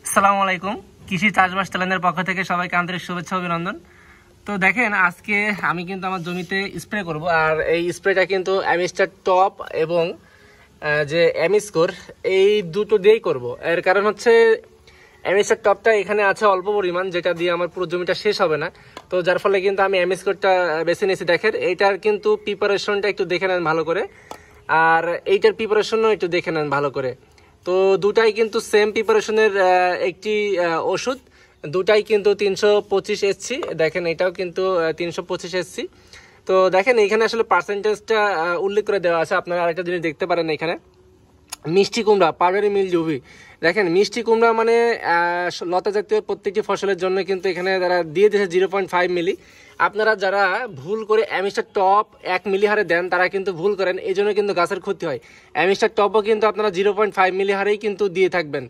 আসসালামু আলাইকুম। কৃষি চাষবাস চ্যানেলের পক্ষ থেকে সবাইকে আন্তরিক শুভেচ্ছা অভিনন্দন। তো দেখেন, আজকে আমি কিন্তু আমার জমিতে স্প্রে করব, আর এই স্প্রেটা কিন্তু অ্যামিস্টার টপ এবং যে অ্যামিস্কোর এই দুটো দিয়েই করব। এর কারণ হচ্ছে অ্যামিস্টার টপটা এখানে আছে অল্প পরিমাণ, যেটা দিয়ে আমার পুরো জমিটা শেষ হবে না। তো যার ফলে কিন্তু আমি অ্যামিস্কোরটা বেছে নিয়েছি। দেখেন, এইটার কিন্তু প্রিপারেশনটা একটু দেখে নেন ভালো করে, আর এইটার প্রিপারেশনও একটু দেখে নেন ভালো করে। তো দুটাই কিন্তু সেম প্রিপারেশনের একটি ওষুধ, দুটাই কিন্তু 325 এসসি। দেখেন, এটাও কিন্তু 325 এসসি। তো দেখেন, এখানে আসলে পার্সেন্টেজটা উল্লেখ করে দেওয়া আছে। আপনারা আরেকটা জিনিস দেখতে পারেন এখানে, মিষ্টি কুমড়া পাউডারি মিলজুভি। দেখেন, মিষ্টি কুমড়া মানে লতা জাতীয় প্রত্যেকটি ফসলের জন্য কিন্তু এখানে তারা দিয়ে দিয়েছে 0.5 মিলি। আপনারা যারা ভুল করে অ্যামিস্টার টপ 1 মিলি হারে দেন, তারা কিন্তু ভুল করেন, এই জন্য কিন্তু গাছের ক্ষতি হয়। অ্যামিস্টার টপও কিন্তু আপনারা 0.5 মিলি হারেই কিন্তু দিয়ে থাকবেন।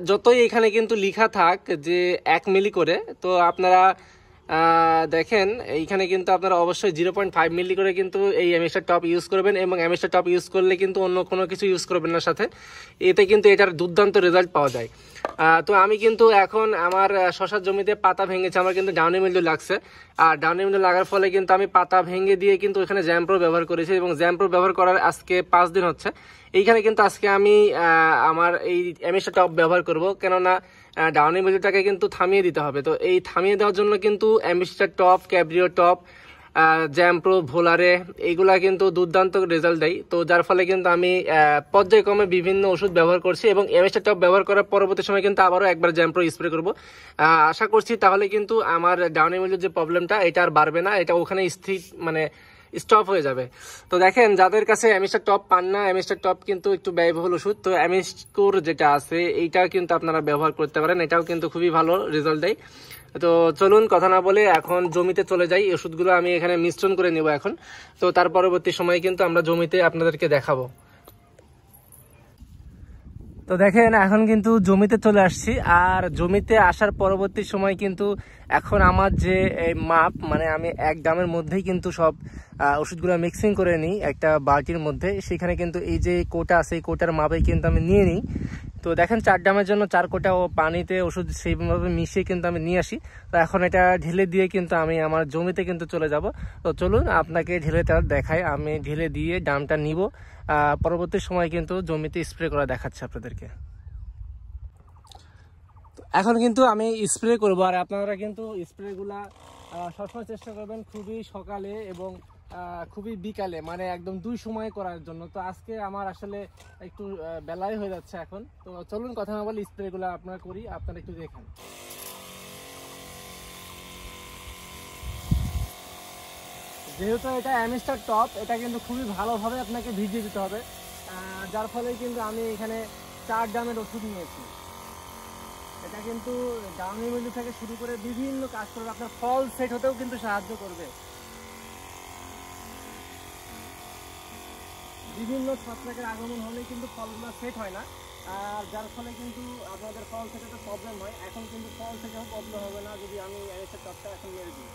যতই এখানে কিন্তু লেখা থাক যে 1 মিলি করে, তো আপনারা দেখেন এইখানে কিন্তু আপনারা অবশ্যই 0.5 মিলি করে কিন্তু এই অ্যামিস্টার টপ ইউজ করবেন, এবং অ্যামিস্টার টপ ইউজ করলে কিন্তু অন্য কোনো কিছু ইউজ করবেন না সাথে। এতে কিন্তু এটার দুর্দান্ত রেজাল্ট পাওয়া যায়। তো আমি কিন্তু এখন আমার শশার জমিতে পাতা ভেঙেছে, আমার কিন্তু ডাউনি মিল্ডিউ লাগছে। আর ডাউনি মিল্ডিউ লাগার ফলে কিন্তু আমি পাতা ভেঙে দিয়ে কিন্তু এখানে জ্যাম্প্রো ব্যবহার করেছি, এবং জ্যাম্প্রো ব্যবহার করার আজকে 5 দিন হচ্ছে। এইখানে কিন্তু আজকে আমি আমার এই অ্যামিস্টার টপ ব্যবহার করব, কেননা ডাউনি মিল্ডিউটাকে কিন্তু থামিয়ে দিতে হবে। তো এই থামিয়ে দেওয়ার জন্য কিন্তু অ্যামিস্টার টপ, ক্যাব্রিও টপ, জ্যাম্প্রো, ভোলারে এইগুলা কিন্তু দুর্দান্ত রেজাল্ট দেয়। তো যার ফলে কিন্তু আমি পর্যায়ক্রমে বিভিন্ন ওষুধ ব্যবহার করছি, এবং অ্যামিস্টার টপ ব্যবহার করার পরবর্তী সময় কিন্তু আবারও একবার জ্যাম্প্রো স্প্রে করব। আশা করছি তাহলে কিন্তু আমার ডাউনি মিল্ডিউর যে প্রবলেমটা, এটা আর বাড়বে না, এটা ওখানে স্থির মানে স্টপ হয়ে যাবে। তো দেখেন, যাদের কাছে অ্যামিস্টার টপ পান না, অ্যামিস্টার টপ কিন্তু একটু ব্যয়বহুল ওষুধ, তো অ্যামিস্কোর যেটা আছে এইটা কিন্তু আপনারা ব্যবহার করতে পারেন, এটাও কিন্তু খুবই ভালো রেজাল্ট দেয়। তো চলুন কথা না বলে এখন জমিতে চলে যাই। ওষুধগুলো আমি এখানে মিশ্রণ করে নেব এখন। তো তার পরবর্তী সময়ে কিন্তু আমরা জমিতে আপনাদেরকে দেখাবো। তো দেখেন, এখন কিন্তু জমিতে চলে আসছি, আর জমিতে আসার পরবর্তী সময় কিন্তু এখন আমার যে মাপ, মানে আমি 1 ড্রামের মধ্যেই কিন্তু সব ওষুধগুলো মিক্সিং করে নিই একটা বালতির মধ্যে। সেখানে কিন্তু এই যে কোটা আছে, এই কোটার মাপে কিন্তু আমি নিয়ে নিই। তো দেখেন, 4 ড্রামের জন্য 4 কোটা ও পানিতে ওষুধ সেইভাবে মিশিয়ে কিন্তু আমি নিয়ে আসি। তো এখন এটা ঢেলে দিয়ে কিন্তু আমি আমার জমিতে কিন্তু চলে যাব। তো চলুন আপনাকে ঢেলেটা দেখাই। আমি ঢেলে দিয়ে ড্রামটা নিব, পরবর্তী সময় কিন্তু জমিতে স্প্রে করা দেখাচ্ছে আপনাদেরকে। এখন কিন্তু আমি স্প্রে করব, আর আপনারা কিন্তু স্প্রেগুলা সবসময় চেষ্টা করবেন খুবই সকালে এবং খুবই বিকালে, মানে একদম 2 সময় করার জন্য। তো আজকে আমার আসলে একটু বেলায় হয়ে যাচ্ছে এখন। তো চলুন কথা না বলে স্প্রেগুলো আপনারা করি, আপনারা একটু দেখেন। যেহেতু এটা অ্যামিস্টার টপ, এটা কিন্তু খুবই ভালোভাবে আপনাকে ভিজিয়ে দিতে হবে, যার ফলে কিন্তু আমি এখানে 4 ড্রামের ওষুধ নিয়েছি। এটা কিন্তু ডাউনি মিল্ডিউ থেকে শুরু করে বিভিন্ন কাজ করবে, আপনার ফল সেট হতেও কিন্তু সাহায্য করবে। বিভিন্ন ছত্রাকের আগমন হলে কিন্তু ফলগুলো সেট হয় না, আর যার ফলে কিন্তু আপনাদের ফল থেকে তো প্রবলেম হয়। এখন কিন্তু ফল থেকেও প্রবলেম হবে না যদি আমি অ্যামিস্টার টপটা এখন মেরে দিই।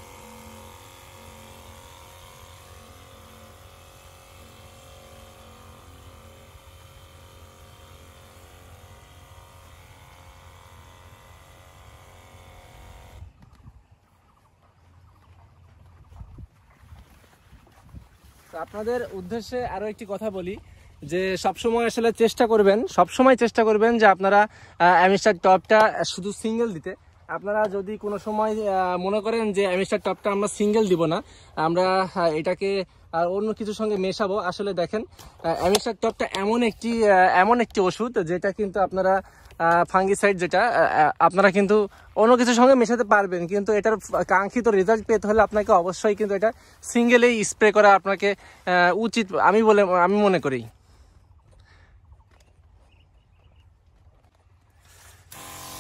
আপনাদের উদ্দেশ্যে আরো একটি কথা বলি, যে সবসময় আসলে সবসময় চেষ্টা করবেন যে আপনারা অ্যামিস্টার টপটা শুধু সিঙ্গেল দিতে। আপনারা যদি কোনো সময় মনে করেন যে অ্যামিস্টার টপটা আমরা সিঙ্গেল দিব না, আমরা এটাকে অন্য কিছুর সঙ্গে মেশাবো, আসলে দেখেন অ্যামিস্টার টপটা এমন একটি ওষুধ যেটা কিন্তু আপনারা ফাঙ্গিসাইড, যেটা আপনারা কিন্তু অন্য কিছুর সঙ্গে মেশাতে পারবেন, কিন্তু এটার কাঙ্ক্ষিত রেজাল্ট পেতে হলে আপনাকে অবশ্যই কিন্তু এটা সিঙ্গেলেই স্প্রে করা আপনাকে উচিত আমি মনে করি।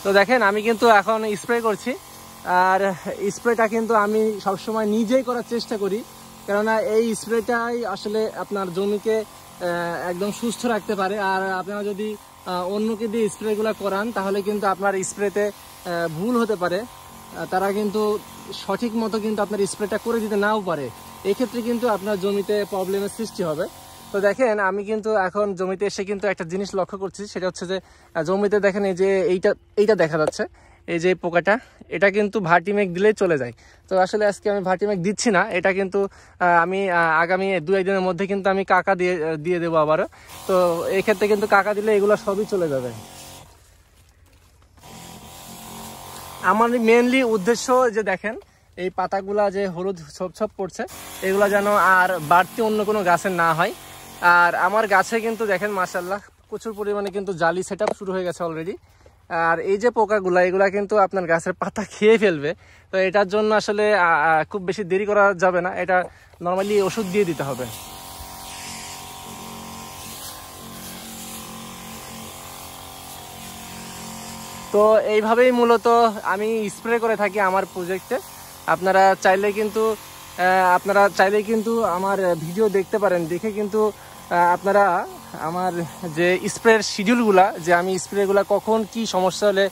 তো দেখেন, আমি কিন্তু এখন স্প্রে করছি, আর স্প্রেটা কিন্তু আমি সবসময় নিজেই করার চেষ্টা করি, কেননা এই স্প্রেটাই আসলে আপনার জমিকে একদম সুস্থ রাখতে পারে। আর আপনারা যদি অন্যকে দিয়ে স্প্রেগুলো করান, তাহলে কিন্তু আপনার স্প্রেতে ভুল হতে পারে, তারা কিন্তু সঠিক মতো কিন্তু আপনার স্প্রেটা করে দিতে নাও পারে। এক্ষেত্রে কিন্তু আপনার জমিতে প্রবলেমের সৃষ্টি হবে। তো তো দেখেন আমি কিন্তু এখন জমিতে এসে কিন্তু একটা জিনিস লক্ষ্য করছি, সেটা হচ্ছে যে জমিতে দেখেন এই যে এইটা দেখা যাচ্ছে, এই যে পোকাটা, এটা কিন্তু ভার্টিমেক দিলেই চলে যায়। তো আসলে আজকে আমি ভার্টিমেক দিচ্ছি না, এটা কিন্তু আমি আগামী 2-1 দিনের মধ্যে কিন্তু আমি কাকা দিয়ে দেবো আবারও। তো এই ক্ষেত্রে কিন্তু কাকা দিলে এগুলো সবই চলে যাবে। আমার মেনলি উদ্দেশ্য যে দেখেন এই পাতাগুলা যে হলুদ ছোপ পড়ছে, এগুলা যেন আর বাড়তি অন্য কোনো গাছের না হয়। আর আমার গাছে কিন্তু দেখেন মাশাআল্লাহ প্রচুর পরিমাণে কিন্তু জালি সেটআপ শুরু হয়ে গেছে অলরেডি। আর এই যে পোকাগুলা, এগুলা কিন্তু আপনার গাছের পাতা খেয়ে ফেলবে। তো এটার জন্য আসলে খুব বেশি দেরি করা যাবে না, এটা নর্মালি ওষুধ দিয়ে দিতে হবে। তো এইভাবেই মূলত আমি স্প্রে করে থাকি আমার প্রজেক্টে। আপনারা চাইলে কিন্তু আমার ভিডিও দেখতে পারেন, দেখে কিন্তু আপনারা আমার যে স্প্রের শিডিউলগুলা, যে আমি স্প্রেগুলা কখন কি সমস্যা হলে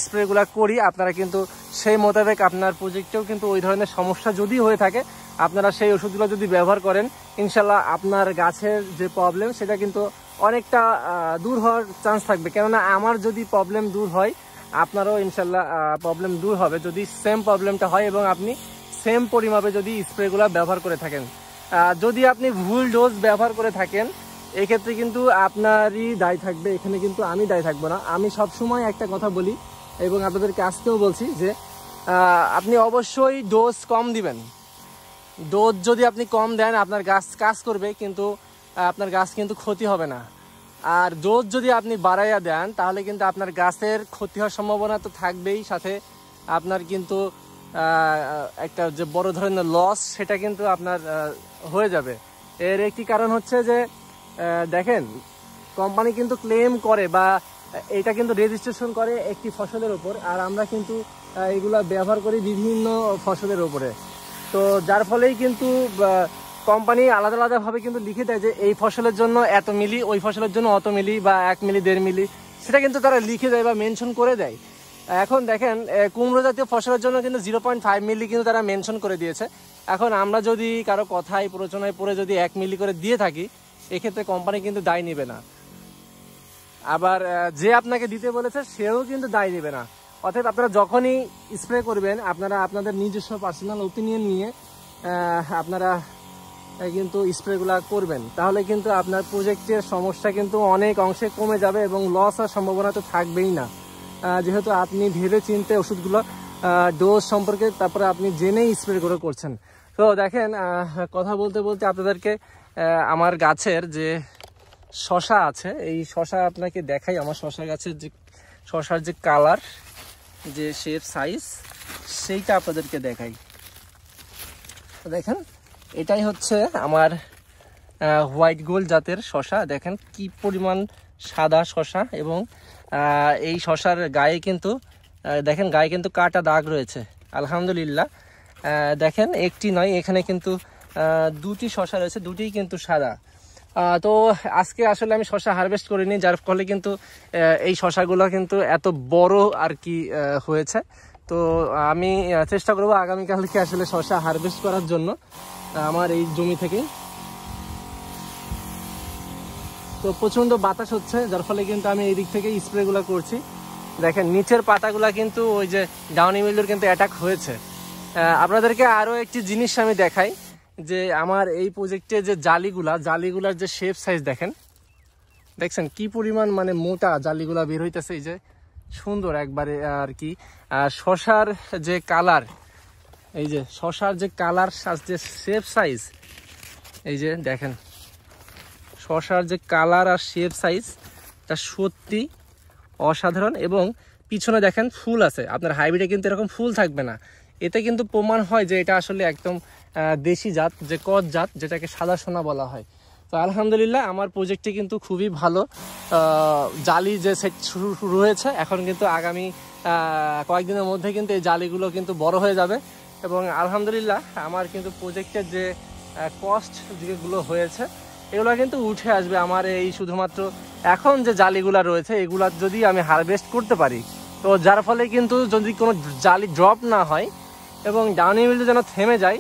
স্প্রেগুলা করি, আপনারা কিন্তু সেই মোতাবেক আপনার প্রজেক্টেও কিন্তু ওই ধরনের সমস্যা যদি হয়ে থাকে, আপনারা সেই ওষুধগুলো যদি ব্যবহার করেন, ইনশাল্লাহ আপনার গাছের যে প্রবলেম সেটা কিন্তু অনেকটা দূর হওয়ার চান্স থাকবে। কেননা আমার যদি প্রবলেম দূর হয়, আপনারও ইনশাল্লাহ প্রবলেম দূর হবে যদি সেম প্রবলেমটা হয় এবং আপনি সেম পরিমাপে যদি স্প্রেগুলো ব্যবহার করে থাকেন। যদি আপনি ভুল ডোজ ব্যবহার করে থাকেন, এক্ষেত্রে কিন্তু আপনারই দায় থাকবে, এখানে কিন্তু আমি দায় থাকবো না। আমি সবসময় একটা কথা বলি এবং আপনাদেরকে আজকেও বলছি যে আপনি অবশ্যই ডোজ কম দিবেন। ডোজ যদি আপনি কম দেন, আপনার গাছ কাজ করবে, কিন্তু আপনার গাছ কিন্তু ক্ষতি হবে না। আর ডোজ যদি আপনি বাড়াইয়া দেন, তাহলে কিন্তু আপনার গাছের ক্ষতি হওয়ার সম্ভাবনা তো থাকবেই, সাথে আপনার কিন্তু একটা যে বড় ধরনের লস, সেটা কিন্তু আপনার হয়ে যাবে। এর একটি কারণ হচ্ছে যে দেখেন কোম্পানি কিন্তু ক্লেম করে বা এটা কিন্তু রেজিস্ট্রেশন করে একটি ফসলের উপর, আর আমরা কিন্তু এগুলা ব্যবহার করি বিভিন্ন ফসলের উপরে। তো যার ফলেই কিন্তু কোম্পানি আলাদা আলাদাভাবে কিন্তু লিখে দেয় যে এই ফসলের জন্য এত মিলি, ওই ফসলের জন্য অত মিলি, বা 1 মিলি 1.5 মিলি, সেটা কিন্তু তারা লিখে দেয় বা মেনশন করে দেয়। এখন দেখেন কুমড়ো জাতীয় ফসলের জন্য কিন্তু 0.5 মিলি কিন্তু তারা মেনশন করে দিয়েছে। এখন আমরা যদি কারো কথায় প্ররোচনায় পড়ে যদি 1 মিলি করে দিয়ে থাকি, এক্ষেত্রে কোম্পানি কিন্তু দায় নেবে না। আবার যে আপনাকে দিতে বলেছে সেও কিন্তু দায় নেবে না। অর্থাৎ আপনারা যখনই স্প্রে করবেন, আপনারা আপনাদের নিজস্ব পার্সোনাল ওপিনিয়ন নিয়ে আপনারা কিন্তু স্প্রেগুলা করবেন, তাহলে কিন্তু আপনার প্রজেক্টের সমস্যা কিন্তু অনেক অংশে কমে যাবে এবং লস হওয়ার সম্ভাবনা তো থাকবেই না। যেহেতু আপনি ভেবে চিন্তে ওষুধগুলো ডোজ সম্পর্কে তারপরে আপনি জেনেই স্প্রে করে করছেন। তো দেখেন কথা বলতে বলতে আপনাদেরকে আমার গাছের যে শশা আছে, এই শশা আপনাকে দেখাই। আমার শশা গাছের যে শশার যে কালার, যে শেপ, সাইজ, সেইটা আপনাদেরকে দেখাই। তো দেখেন এটাই হচ্ছে আমার হোয়াইট গোল্ড জাতের শশা। দেখেন কি পরিমাণ সাদা শশা, এবং এই শশার গায়ে কিন্তু দেখেন গায়ে কিন্তু কাটা দাগ রয়েছে আলহামদুলিল্লাহ। দেখেন একটি নয়, এখানে কিন্তু 2টি শশা রয়েছে, 2টিই কিন্তু সাদা। তো আজকে আসলে আমি শশা হারভেস্ট করিনি, যার ফলে কিন্তু এই শশাগুলো কিন্তু এত বড় আর কি হয়েছে। তো আমি চেষ্টা করবো আগামীকালকে আসলে শশা হারভেস্ট করার জন্য আমার এই জমি থেকেই। তো প্রচন্ড বাতাস হচ্ছে, যার ফলে কিন্তু আমি এই দিক থেকে স্প্রেগুলো করছি। দেখেন নিচের পাতাগুলা কিন্তু ওই যে ডাউনি মিল্ডুর কিন্তু অ্যাটাক হয়েছে। আপনাদেরকে আরও একটি জিনিস আমি দেখাই, যে আমার এই প্রজেক্টে যে জালিগুলার যে শেপ সাইজ দেখছেন কি পরিমাণ মানে মোটা জালিগুলা বের হইতেছে, এই যে সুন্দর একবারে আর কি। আর শশার যে কালার, এই যে শশার যে কালার, যে শেপ সাইজ, এই যে দেখেন শশার যে কালার আর শেপ সাইজ, তা সত্যি অসাধারণ। এবং পিছনে দেখেন ফুল আছে, আপনার হাইব্রিডে কিন্তু এরকম ফুল থাকবে না। এতে কিন্তু প্রমাণ হয় যে এটা আসলে একদম দেশি জাত, যে কচ জাত, যেটাকে সাদা সোনা বলা হয়। তো আলহামদুলিল্লাহ আমার প্রজেক্টটি কিন্তু খুবই ভালো জালি যে সেট শুরু হয়েছে। এখন কিন্তু আগামী কয়েকদিনের মধ্যে কিন্তু এই জালিগুলো কিন্তু বড় হয়ে যাবে, এবং আলহামদুলিল্লাহ আমার কিন্তু প্রজেক্টের যে কস্ট যেগুলো হয়েছে, এগুলো কিন্তু উঠে আসবে আমার এই শুধুমাত্র এখন যে জালিগুলা রয়েছে, এগুলা যদি আমি হারভেস্ট করতে পারি, তো যার ফলে কিন্তু যদি কোনো জালি ড্রপ না হয় এবং ডাউনি মিল্ডু যেন থেমে যায়,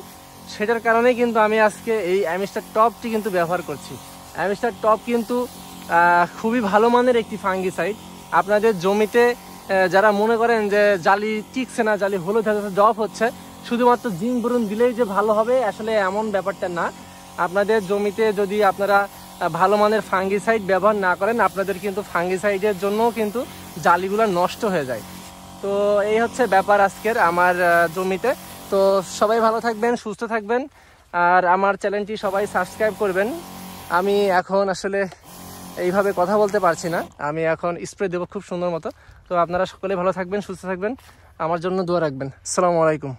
সেটার কারণেই কিন্তু আমি আজকে এই অ্যামিস্টার টপটি কিন্তু ব্যবহার করছি। অ্যামিস্টার টপ কিন্তু খুবই ভালো মানের একটি ফাঙ্গিসাইড। আপনাদের জমিতে যারা মনে করেন যে জালি টিকছে না, জালি হলুদ ডপ হচ্ছে, শুধুমাত্র জিঙ্ক বোরন দিলেই যে ভালো হবে, আসলে এমন ব্যাপারটা না। আপনাদের জমিতে যদি আপনারা ভালো মানের ফাঙ্গিসাইড ব্যবহার না করেন, আপনাদের কিন্তু ফাঙ্গিসাইডের জন্য কিন্তু জালিগুলো নষ্ট হয়ে যায়। তো এই হচ্ছে ব্যাপার আজকের আমার জমিতে। তো সবাই ভালো থাকবেন, সুস্থ থাকবেন, আর আমার চ্যানেলটি সবাই সাবস্ক্রাইব করবেন। আমি এখন আসলে এইভাবে কথা বলতে পারছি না, আমি এখন স্প্রে দেবো খুব সুন্দর মতো। তো আপনারা সকলে ভালো থাকবেন, সুস্থ থাকবেন, আমার জন্য দোয়া রাখবেন। আসসালামু আলাইকুম।